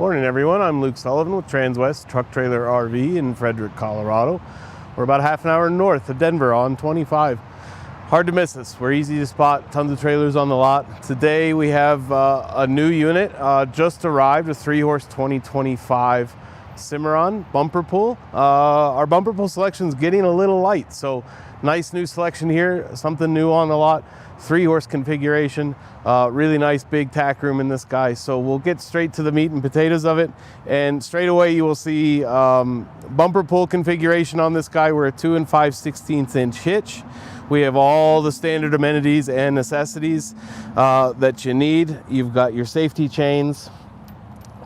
Morning everyone, I'm Luke Sullivan with Transwest Truck Trailer RV in Fredrick, Colorado. We're about half an hour north of Denver on 25. Hard to miss us, we're easy to spot, tons of trailers on the lot. Today we have a new unit, just arrived, a 3-horse 2025 Cimarron bumper pull. Our bumper pull selection is getting a little light, so nice new selection here, something new on the lot. 3-horse configuration, really nice big tack room in this guy. So we'll get straight to the meat and potatoes of it, and straight away you will see bumper pull configuration on this guy. We're a 2 5/16 inch hitch. We have all the standard amenities and necessities that you need. You've got your safety chains,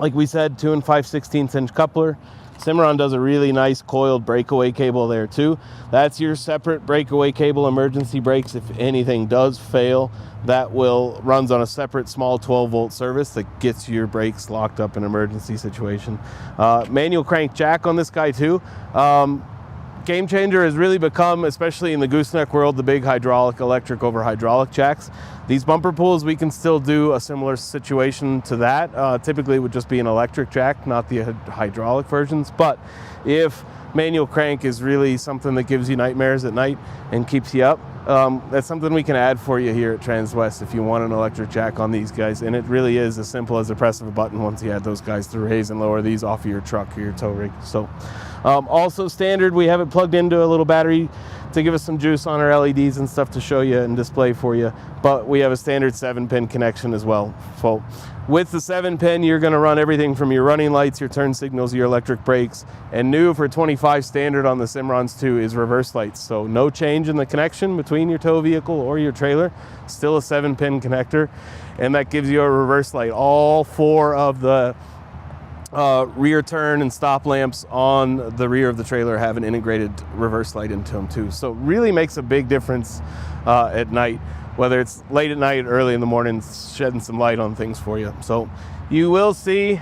like we said, 2 5/16 inch coupler. Cimarron does a really nice coiled breakaway cable there too. That's your separate breakaway cable, emergency brakes. If anything does fail, that runs on a separate small 12-volt service that gets your brakes locked up in an emergency situation. Manual crank jack on this guy too. Game changer has really become, especially in the gooseneck world, the big hydraulic, electric over hydraulic jacks. These bumper pulls, we can still do a similar situation to that. Typically it would just be an electric jack, not the hydraulic versions. But if manual crank is really something that gives you nightmares at night and keeps you up, that's something we can add for you here at Transwest if you want an electric jack on these guys. And it really is as simple as the press of a button once you add those guys to raise and lower these off of your truck or your tow rig. So also standard, we have it plugged into a little battery to give us some juice on our LEDs and stuff to show you and display for you. But we have a standard 7-pin connection as well. So with the 7-pin, you're going to run everything from your running lights, your turn signals, your electric brakes. And new for 25 standard on the Cimarrons too is reverse lights. So no change in the connection between your tow vehicle or your trailer. Still a 7-pin connector, and that gives you a reverse light. All 4 of the rear turn and stop lamps on the rear of the trailer have an integrated reverse light into them too. So really makes a big difference at night, whether it's late at night, early in the morning, shedding some light on things for you. So you will see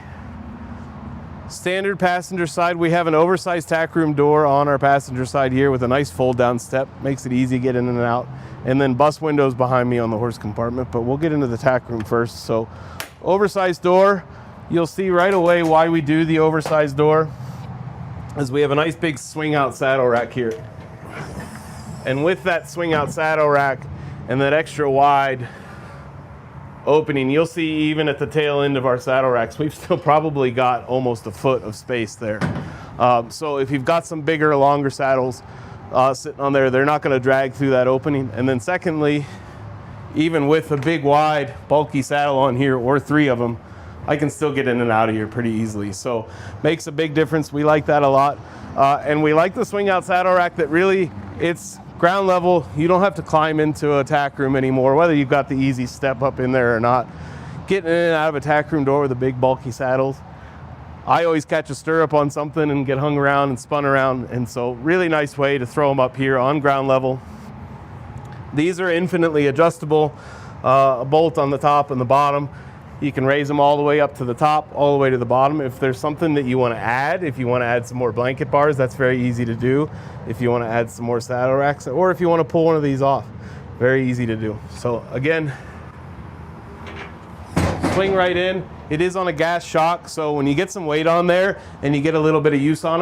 standard passenger side. We have an oversized tack room door on our passenger side here with a nice fold down step. Makes it easy to get in and out. And then bus windows behind me on the horse compartment, but we'll get into the tack room first. So oversized door. You'll see right away why we do the oversized door, is we have a nice big swing out saddle rack here. And with that swing out saddle rack and that extra wide opening, you'll see even at the tail end of our saddle racks, we've still probably got almost a foot of space there. So if you've got some bigger, longer saddles sitting on there, they're not going to drag through that opening. And then secondly, even with a big, wide, bulky saddle on here, or 3 of them, I can still get in and out of here pretty easily. So makes a big difference. We like that a lot. And we like the swing out saddle rack that really, it's ground level. You don't have to climb into a tack room anymore, whether you've got the easy step up in there or not. Getting in and out of a tack room door with the big bulky saddles, I always catch a stirrup on something and get hung around and spun around. And so really nice way to throw them up here on ground level. These are infinitely adjustable, a bolt on the top and the bottom. You can raise them all the way up to the top, all the way to the bottom. If there's something that you want to add, if you want to add some more blanket bars, that's very easy to do. If you want to add some more saddle racks, or if you want to pull one of these off, very easy to do. So again, swing right in. It is on a gas shock, so when you get some weight on there and you get a little bit of use on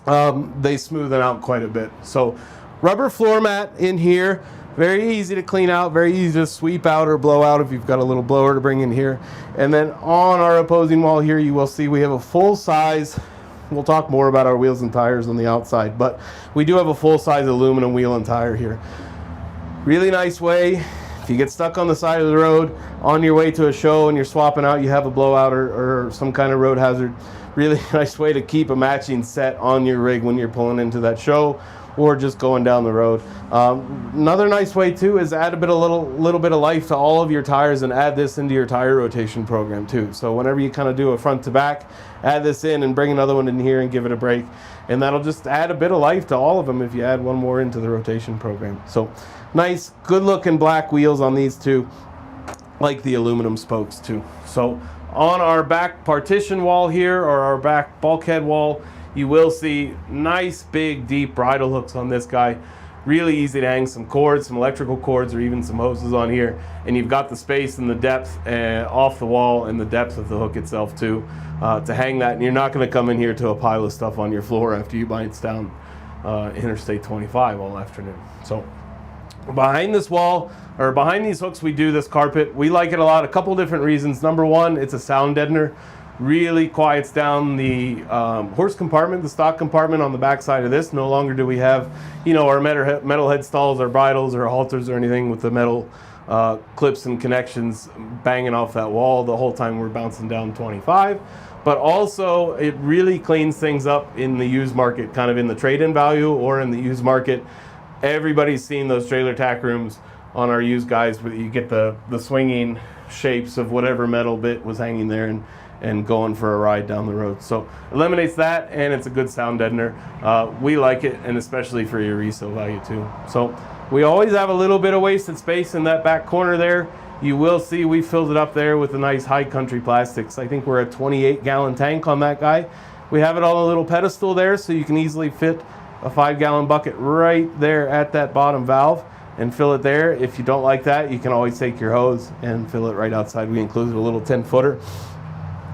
them, they smoothen out quite a bit. So rubber floor mat in here. Very easy to clean out, very easy to sweep out or blow out if you've got a little blower to bring in here. And then on our opposing wall here, you will see we have a full size, we'll talk more about our wheels and tires on the outside, but we do have a full size aluminum wheel and tire here. Really nice way, if you get stuck on the side of the road, on your way to a show and you're swapping out, you have a blowout or some kind of road hazard, really nice way to keep a matching set on your rig when you're pulling into that show or just going down the road. Another nice way too is add a little bit of life to all of your tires and add this into your tire rotation program too. So whenever you kind of do a front to back, add this in and bring another one in here and give it a break. And that'll just add a bit of life to all of them if you add one more into the rotation program. So nice, good looking black wheels on these two, like the aluminum spokes too. So on our back partition wall here, or our back bulkhead wall, you will see nice big deep bridle hooks on this guy. Really easy to hang some cords, some electrical cords, or even some hoses on here. And you've got the space and the depth off the wall and the depth of the hook itself too to hang that. And you're not going to come in here to a pile of stuff on your floor after you bounce down Interstate 25 all afternoon. So behind this wall, or behind these hooks, we do this carpet. We like it a lot, a couple different reasons. Number one, it's a sound deadener. Really quiets down the horse compartment, the stock compartment on the back side of this. No longer do we have, you know, our metal head stalls or bridles or halters or anything with the metal clips and connections banging off that wall the whole time we're bouncing down 25. But also, it really cleans things up in the used market, kind of in the trade-in value or in the used market. Everybody's seen those trailer tack rooms on our used guys, but you get the swinging shapes of whatever metal bit was hanging there and going for a ride down the road. So eliminates that, and it's a good sound deadener. We like it, and especially for your resale value too. So we always have a little bit of wasted space in that back corner there. You will see we filled it up there with the nice high country plastics. I think we're a 28-gallon tank on that guy. We have it on a little pedestal there, so you can easily fit a 5-gallon bucket right there at that bottom valve and fill it there. If you don't like that, you can always take your hose and fill it right outside. We included a little 10-footer.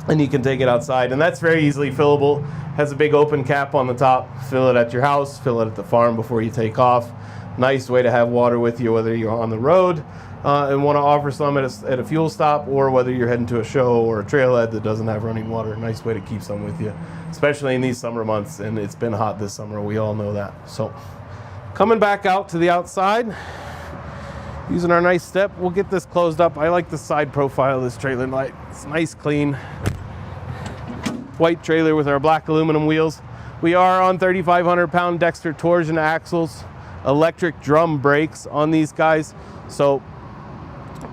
And you can take it outside, and that's very easily fillable. Has a big open cap on the top. Fill it at your house, fill it at the farm before you take off. Nice way to have water with you, whether you're on the road and want to offer some at a fuel stop, or whether you're heading to a show or a trailhead that doesn't have running water. Nice way to keep some with you, especially in these summer months, and it's been hot this summer, we all know that. So coming back out to the outside, using our nice step, we'll get this closed up. I like the side profile of this trailer light. It's nice, clean white trailer with our black aluminum wheels. We are on 3,500 pound Dexter torsion axles, electric drum brakes on these guys. So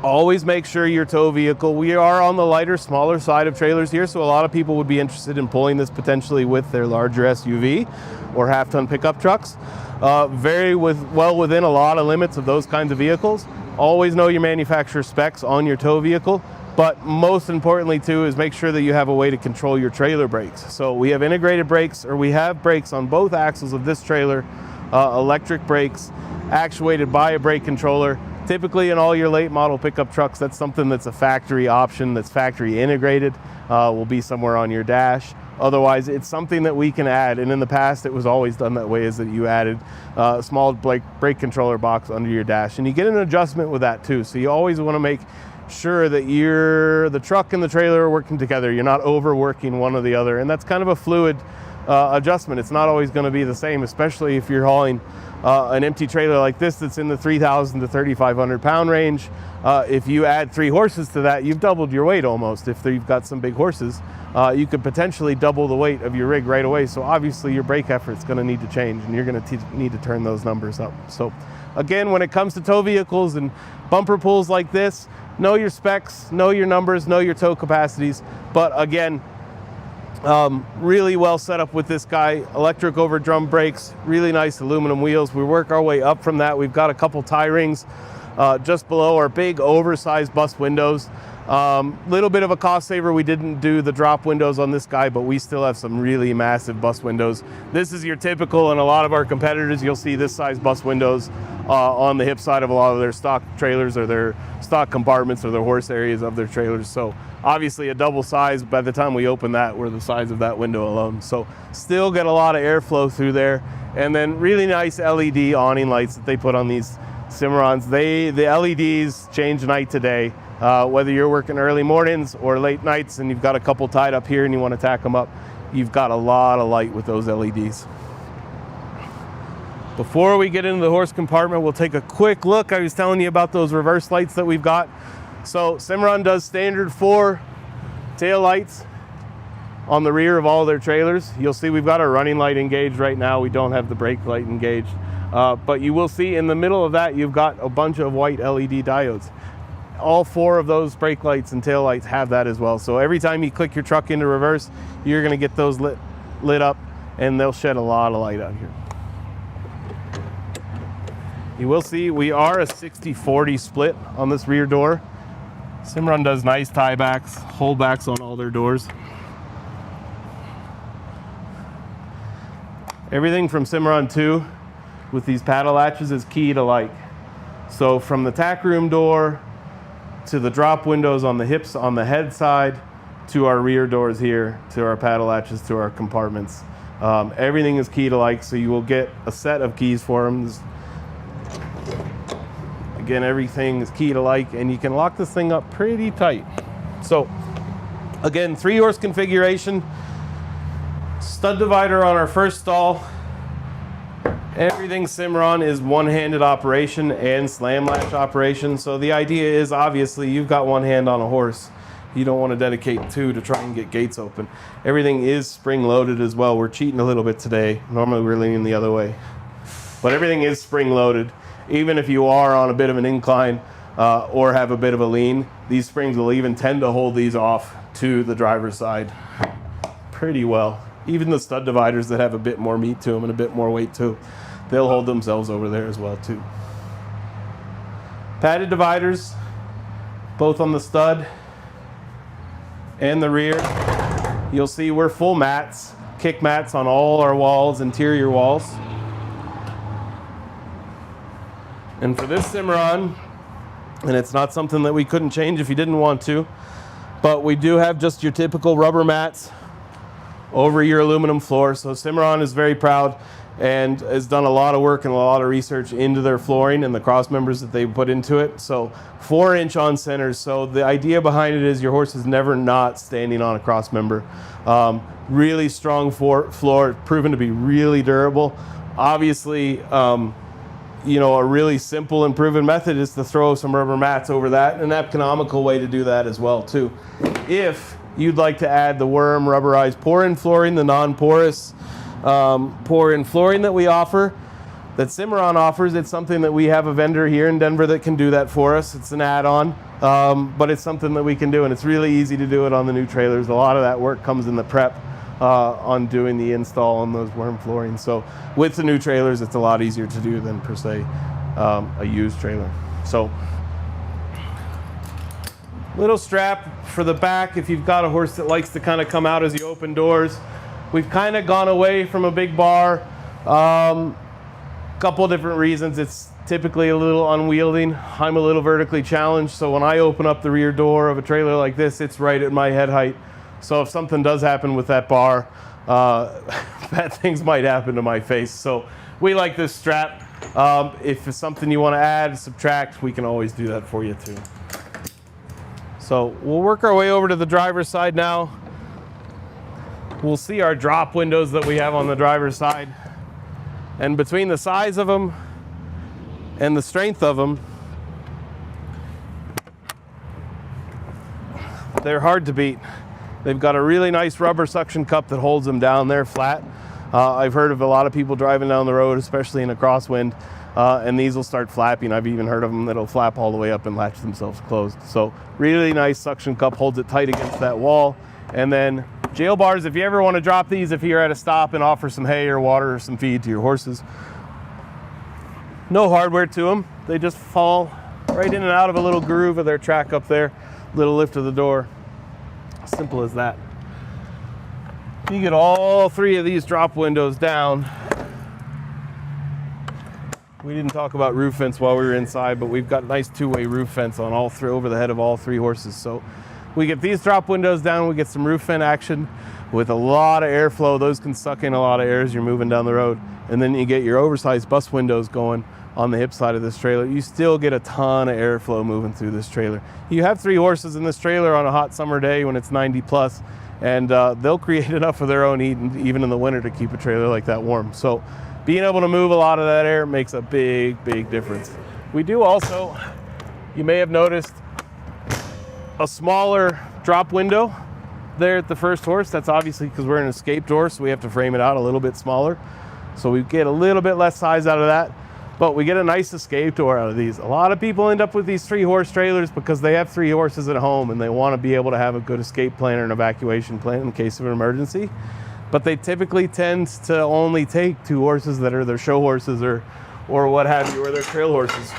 always make sure your tow vehicle, we are on the lighter, smaller side of trailers here, so a lot of people would be interested in pulling this potentially with their larger SUV or half-ton pickup trucks. Well within a lot of limits of those kinds of vehicles. Always know your manufacturer specs on your tow vehicle, but most importantly too is make sure that you have a way to control your trailer brakes. So we have integrated brakes, or we have brakes on both axles of this trailer, electric brakes actuated by a brake controller. Typically in all your late model pickup trucks, that's something that's a factory option, that's factory integrated, will be somewhere on your dash. Otherwise, it's something that we can add, and in the past it was always done that way, is that you added a small brake controller box under your dash, and you get an adjustment with that too. So you always want to make sure that the truck and the trailer are working together. You're not overworking one or the other, and that's kind of a fluid adjustment. It's not always going to be the same, especially if you're hauling an empty trailer like this that's in the 3,000 to 3,500 pound range. If you add 3 horses to that, you've doubled your weight almost. If you've got some big horses, you could potentially double the weight of your rig right away. So obviously your brake effort's going to need to change, and you're going to need to turn those numbers up. So again, when it comes to tow vehicles and bumper pulls like this, know your specs, know your numbers, know your tow capacities. But again, really well set up with this guy. Electric over drum brakes, really nice aluminum wheels. We work our way up from that. We've got a couple tie rings just below our big oversized bus windows. Little bit of a cost saver. We didn't do the drop windows on this guy, but we still have some really massive bus windows. This is your typical, and a lot of our competitors, you'll see this size bus windows on the hip side of a lot of their stock trailers or their stock compartments or their horse areas of their trailers. So obviously a double size. By the time we open that, we're the size of that window alone. So still get a lot of airflow through there. And then really nice LED awning lights that they put on these Cimarrons. The LEDs change night to day. Whether you're working early mornings or late nights and you've got a couple tied up here and you want to tack them up, you've got a lot of light with those LEDs. Before we get into the horse compartment, we'll take a quick look. I was telling you about those reverse lights that we've got. So Cimarron does standard 4 tail lights on the rear of all their trailers. You'll see we've got our running light engaged right now. We don't have the brake light engaged. But you will see in the middle of that, you've got a bunch of white LED diodes. All 4 of those brake lights and tail lights have that as well. So every time you click your truck into reverse, you're gonna get those lit up, and they'll shed a lot of light out here. You will see we are a 60-40 split on this rear door. Cimarron does nice tiebacks, holdbacks on all their doors. Everything from Cimarron 2 with these paddle latches is key to like. So from the tack room door to the drop windows on the hips on the head side to our rear doors here, to our paddle latches, to our compartments. Everything is key to like, so you will get a set of keys for them. Again, everything is key to like, and you can lock this thing up pretty tight. So again, 3-horse configuration, stud divider on our first stall. Everything Cimarron is one-handed operation and slam latch operation. So the idea is, obviously, you've got one hand on a horse. You don't want to dedicate 2 to try and get gates open. Everything is spring-loaded as well. We're cheating a little bit today. Normally we're leaning the other way. But everything is spring-loaded. Even if you are on a bit of an incline or have a bit of a lean, these springs will even tend to hold these off to the driver's side pretty well. Even the stud dividers that have a bit more meat to them and a bit more weight too, they'll hold themselves over there as well too. Padded dividers, both on the stud and the rear. You'll see we're full mats, kick mats on all our walls, interior walls. And for this Cimarron, and it's not something that we couldn't change if you didn't want to, but we do have just your typical rubber mats over your aluminum floor. So Cimarron is very proud and has done a lot of work and a lot of research into their flooring and the cross members that they put into it. So 4-inch on centers. So the idea behind it is your horse is never not standing on a cross member. Really strong floor, proven to be really durable. Obviously, you know, a really simple and proven method is to throw some rubber mats over that, an economical way to do that as well too. If you'd like to add the worm rubberized pour-in flooring, the non-porous pour-in flooring that we offer, that Cimarron offers, it's something that we have a vendor here in Denver that can do that for us. It's an add-on, but it's something that we can do, and it's really easy to do it on the new trailers. A lot of that work comes in the prep on doing the install on those worm flooring. So with the new trailers, it's a lot easier to do than per se a used trailer. So little strap for the back if you've got a horse that likes to kind of come out as you open doors. We've kind of gone away from a big bar. Couple different reasons. It's typically a little unwieldy. I'm a little vertically challenged, so when I open up the rear door of a trailer like this, it's right at my head height. So if something does happen with that bar, bad things might happen to my face. So we like this strap. If it's something you want to add, subtract, we can always do that for you too. So we'll work our way over to the driver's side now. We'll see our drop windows that we have on the driver's side. And between the size of them and the strength of them, they're hard to beat. They've got a really nice rubber suction cup that holds them down there flat. I've heard of a lot of people driving down the road, especially in a crosswind, and these will start flapping. I've even heard of them that'll flap all the way up and latch themselves closed. So really nice suction cup, holds it tight against that wall. And then jail bars, if you ever want to drop these, if you're at a stop and offer some hay or water or some feed to your horses. No hardware to them. They just fall right in and out of a little groove of their track up there. Little lift of the door. Simple as that. You get all three of these drop windows down. We didn't talk about roof vents while we were inside, but we've got nice two-way roof vents on all three, over the head of all three horses. So we get these drop windows down, we get some roof vent action with a lot of airflow. Those can suck in a lot of air as you're moving down the road. And then you get your oversized bus windows going on the hip side of this trailer. You still get a ton of airflow moving through this trailer. You have three horses in this trailer on a hot summer day when it's 90 plus, and they'll create enough of their own heat even in the winter to keep a trailer like that warm. So being able to move a lot of that air makes a big, big difference. We do also, you may have noticed, a smaller drop window there at the first horse. That's obviously because we're an escape door, so we have to frame it out a little bit smaller. So we get a little bit less size out of that, but we get a nice escape door out of these. A lot of people end up with these 3-horse trailers because they have 3 horses at home and they want to be able to have a good escape plan or an evacuation plan in case of an emergency. But they typically tend to only take 2 horses that are their show horses or what have you, or their trail horses.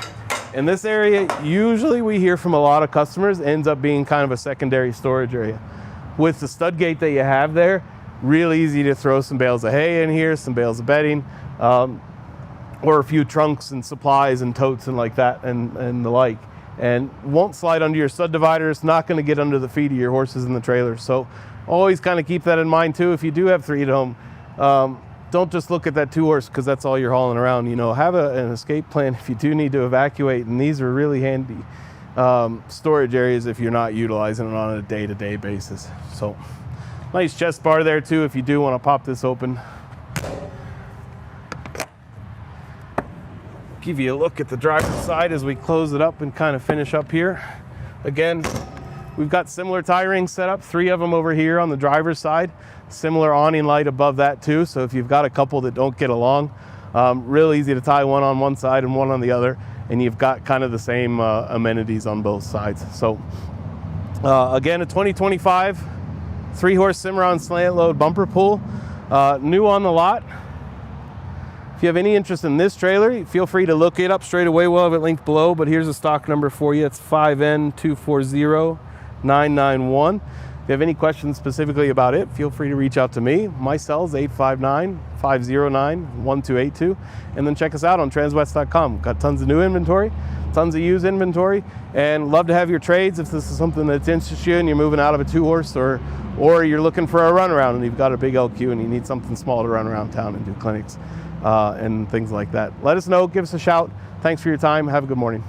In this area, usually we hear from a lot of customers, ends up being kind of a secondary storage area. With the stud gate that you have there, real easy to throw some bales of hay in here, some bales of bedding. or a few trunks and supplies and totes and like that and the like. And won't slide under your stud divider. It's not going to get under the feet of your horses in the trailer. So always kind of keep that in mind too. If you do have 3 at home, don't just look at that 2-horse because that's all you're hauling around. You know, have an escape plan if you do need to evacuate. And these are really handy storage areas if you're not utilizing it on a day-to-day basis. So nice chest bar there too if you do want to pop this open. Give you a look at the driver's side as we close it up and kind of finish up here. Again, we've got similar tie rings set up, 3 of them over here on the driver's side. Similar awning light above that too, so if you've got a couple that don't get along, real easy to tie one on one side and one on the other, and you've got kind of the same amenities on both sides. So again, a 2025 3-horse Cimarron slant load bumper pull, new on the lot. If you have any interest in this trailer, feel free to look it up straight away. We'll have it linked below, but here's a stock number for you. It's 5N240991. If you have any questions specifically about it, feel free to reach out to me. My cell is 859-509-1282. And then check us out on transwest.com. Got tons of new inventory, tons of used inventory, and love to have your trades if this is something that interests you and you're moving out of a 2-horse or you're looking for a runaround and you've got a big LQ and you need something small to run around town and do clinics. And things like that. Let us know, give us a shout. Thanks for your time. Have a good morning.